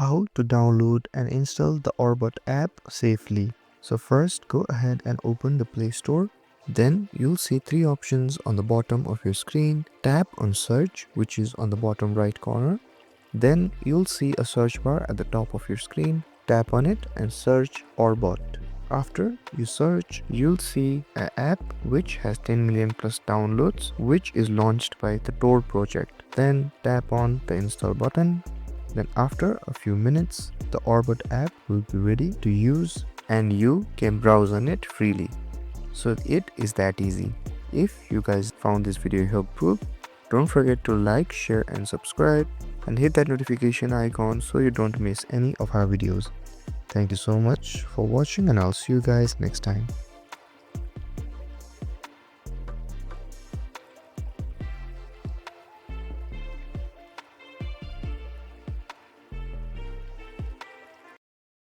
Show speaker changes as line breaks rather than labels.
how to download and install the Orbot app safely. So first go ahead and open the Play Store. Then you'll see three options on the bottom of your screen. Tap on search, which is on the bottom right corner. Then you'll see a search bar at the top of your screen. Tap on it and search Orbot. After you search, you'll see an app which has 10 million plus downloads, which is launched by the Tor project. Then tap on the install button. Then after a few minutes, the Orbot app will be ready to use and you can browse on it freely. So it is that easy. If you guys found this video helpful, don't forget to like, share and subscribe and hit that notification icon so you don't miss any of our videos. Thank you so much for watching and I'll see you guys next time.